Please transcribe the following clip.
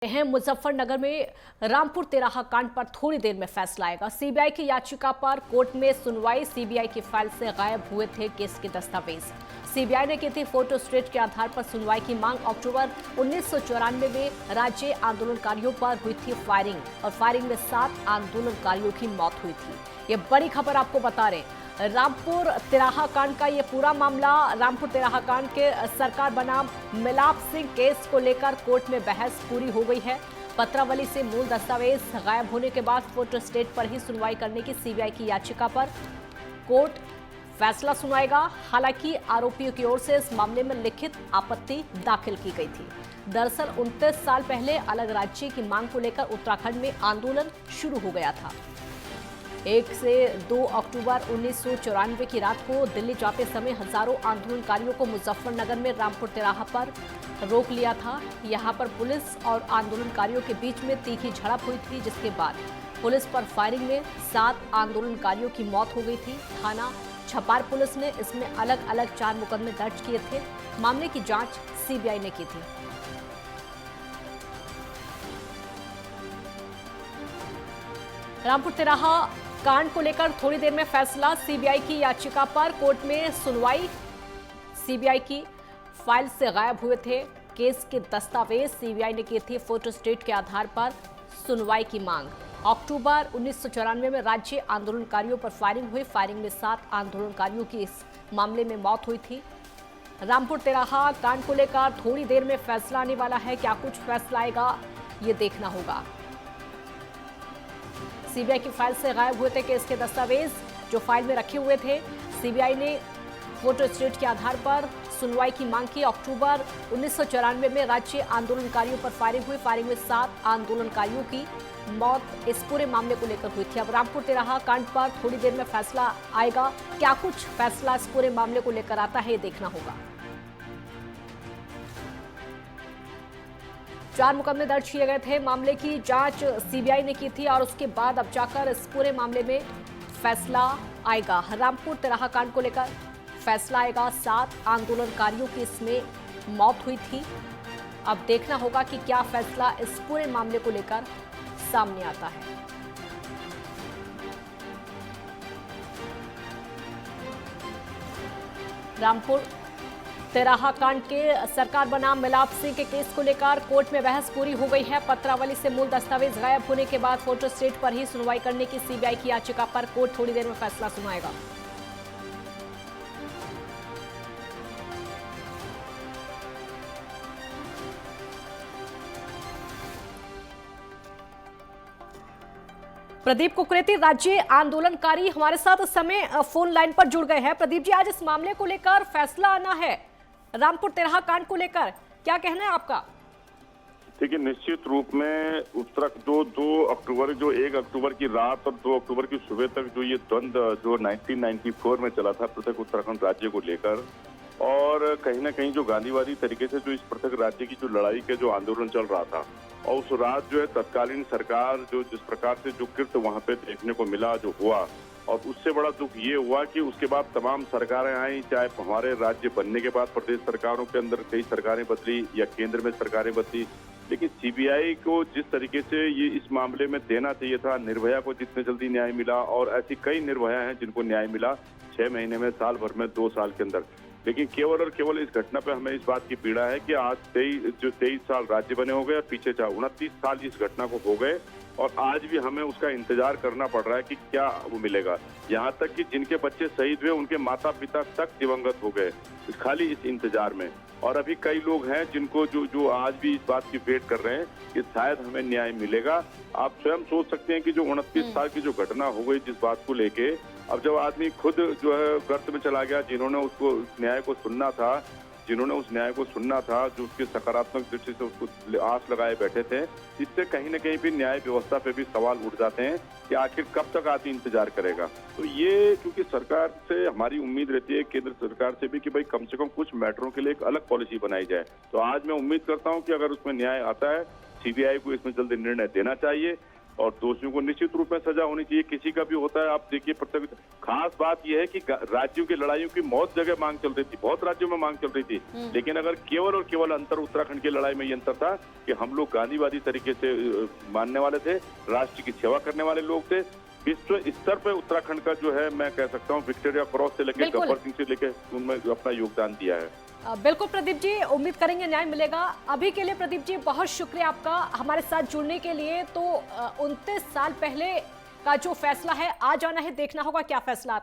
हैं मुजफ्फरनगर में रामपुर तेराहा कांड पर थोड़ी देर में फैसला आएगा। सीबीआई की याचिका पर कोर्ट में सुनवाई। सीबीआई की फाइल से गायब हुए थे केस के दस्तावेज। सीबीआई ने की थी फोटो स्टेट के आधार पर सुनवाई की मांग। अक्टूबर 1994 में राज्य आंदोलनकारियों पर हुई थी फायरिंग और फायरिंग में 7 आंदोलनकारियों की मौत हुई थी। ये बड़ी खबर आपको बता रहे हैं। रामपुर तेराहा कांड का ये पूरा मामला, रामपुर तेराहा कांड के सरकार बनाम मिलाप सिंह केस को लेकर कोर्ट में बहस पूरी हो गई है। पत्रावली से मूल दस्तावेज गायब होने के बाद फोटो स्टेट पर ही सुनवाई करने की सीबीआई की याचिका पर कोर्ट फैसला सुनाएगा। हालांकि आरोपियों की ओर से इस मामले में लिखित आपत्ति दाखिल की गई थी। दरअसल 29 साल पहले अलग राज्य की मांग को लेकर उत्तराखंड में आंदोलन शुरू हो गया था। 1 से 2 अक्टूबर 1994 की रात को दिल्ली जाते समय हजारों आंदोलनकारियों को मुजफ्फरनगर में रामपुर तिराहा पर रोक लिया था। यहां पर पुलिस और आंदोलनकारियों के बीच में तीखी झड़प हुई थी, जिसके बाद पुलिस पर फायरिंग में 7 आंदोलनकारियों की मौत हो गई थी। थाना छपार पुलिस ने इसमें अलग अलग 4 मुकदमे दर्ज किए थे। मामले की जांच सीबीआई ने की थी। रामपुर तिराहा कांड को लेकर थोड़ी देर में फैसला। सीबीआई की याचिका पर कोर्ट में सुनवाई। सीबीआई की फाइल से गायब हुए थे केस के दस्तावेज। सीबीआई ने की थी फोटो स्टेट के आधार पर सुनवाई की मांग। अक्टूबर 1994 में राज्य आंदोलनकारियों पर फायरिंग हुई। फायरिंग में 7 आंदोलनकारियों की इस मामले में मौत हुई थी। रामपुर तिराहा कांड को लेकर थोड़ी देर में फैसला आने वाला है। क्या कुछ फैसला आएगा, ये देखना होगा। सीबीआई की फाइल से गायब हुए थे केस के दस्तावेज जो फाइल में रखे हुए थे। सीबीआई ने फोटो स्टेट के आधार पर सुनवाई की मांग की। अक्टूबर 1994 में राज्य आंदोलनकारियों पर फायरिंग हुई। फायरिंग में 7 आंदोलनकारियों की मौत इस पूरे मामले को लेकर हुई थी। अब रामपुर तिराहा कांड पर थोड़ी देर में फैसला आएगा। क्या कुछ फैसला इस पूरे मामले को लेकर आता है, ये देखना होगा। 4 मुकदमे दर्ज किए गए थे। मामले की जांच सीबीआई ने की थी और उसके बाद अब जाकर इस पूरे मामले में फैसला आएगा। रामपुर तिराहा कांड को लेकर फैसला आएगा। 7 आंदोलनकारियों की इसमें मौत हुई थी। अब देखना होगा कि क्या फैसला इस पूरे मामले को लेकर सामने आता है। रामपुर तेराहा कांड के सरकार बनाम मिलाप सिंह के केस को लेकर कोर्ट में बहस पूरी हो गई है। पत्रावली से मूल दस्तावेज गायब होने के बाद फोटो स्टेट पर ही सुनवाई करने की सीबीआई की याचिका पर कोर्ट थोड़ी देर में फैसला सुनाएगा। प्रदीप कुकरेती, राज्य आंदोलनकारी हमारे साथ इस समय फोन लाइन पर जुड़ गए हैं। प्रदीप जी, आज इस मामले को लेकर फैसला आना है। रामपुर तिराहा कांड को लेकर क्या कहना है आपका? देखिए, निश्चित रूप में जो 2 अक्टूबर, जो 1 अक्टूबर की रात और 2 अक्टूबर की सुबह तक जो ये द्वंद्व जो 1994 में चला था पृथक उत्तराखंड राज्य को लेकर, और कहीं ना कहीं जो गांधीवादी तरीके से जो इस पृथक राज्य की जो लड़ाई के जो आंदोलन चल रहा था, और उस रात जो है तत्कालीन सरकार जो जिस प्रकार से जो कृत्य वहां पे देखने को मिला, जो हुआ, और उससे बड़ा दुख ये हुआ कि उसके बाद तमाम सरकारें आई। चाहे हमारे राज्य बनने के बाद प्रदेश सरकारों के अंदर कई सरकारें बदली या केंद्र में सरकारें बदली, लेकिन सीबीआई को जिस तरीके से ये इस मामले में देना चाहिए था, निर्भया को जितने जल्दी न्याय मिला, और ऐसी कई निर्भया हैं जिनको न्याय मिला 6 महीने में, साल भर में, 2 साल के अंदर। लेकिन केवल और केवल इस घटना पे हमें इस बात की पीड़ा है कि आज 23 साल राज्य बने हो गए और पीछे 29 साल इस घटना को हो गए, और आज भी हमें उसका इंतजार करना पड़ रहा है कि क्या वो मिलेगा। यहाँ तक कि जिनके बच्चे शहीद हुए उनके माता पिता तक दिवंगत हो गए खाली इस इंतजार में, और अभी कई लोग हैं जिनको जो आज भी इस बात की वेट कर रहे हैं कि शायद हमें न्याय मिलेगा। आप स्वयं सोच सकते हैं कि जो 29 साल की जो घटना हो गई जिस बात को लेके, अब जब आदमी खुद जो है गर्त में चला गया, जिन्होंने उसको न्याय को सुनना था, जो उसकी सकारात्मक दृष्टि से उसको आस लगाए बैठे थे, इससे कहीं न कहीं भी न्याय व्यवस्था पे भी सवाल उठ जाते हैं कि आखिर कब तक आदमी इंतजार करेगा। तो ये क्योंकि सरकार से हमारी उम्मीद रहती है, केंद्र सरकार से भी, कि भाई कम से कम कुछ मैटरों के लिए एक अलग पॉलिसी बनाई जाए। तो आज मैं उम्मीद करता हूँ कि अगर उसमें न्याय आता है, सीबीआई को इसमें जल्दी निर्णय देना चाहिए। और दोषियों को निश्चित रूप में सजा होनी चाहिए। किसी का भी होता है, आप देखिए प्रत्येक खास बात यह है कि राज्यों की लड़ाइयों की बहुत जगह मांग चल रही थी, बहुत राज्यों में मांग चल रही थी, लेकिन अगर केवल और केवल अंतर उत्तराखंड की लड़ाई में ये अंतर था कि हम लोग गांधीवादी तरीके से मानने वाले थे, राष्ट्र की सेवा करने वाले लोग थे। विश्व स्तर पर उत्तराखंड का जो है, मैं कह सकता हूँ, विक्टोरिया क्रॉस से लेकर गब्बर सिंह से लेकर उनमें अपना योगदान दिया है। बिल्कुल प्रदीप जी, उम्मीद करेंगे न्याय मिलेगा। अभी के लिए प्रदीप जी बहुत शुक्रिया आपका हमारे साथ जुड़ने के लिए। तो 29 साल पहले का जो फैसला है, आ जाना है, देखना होगा क्या फैसला आता है।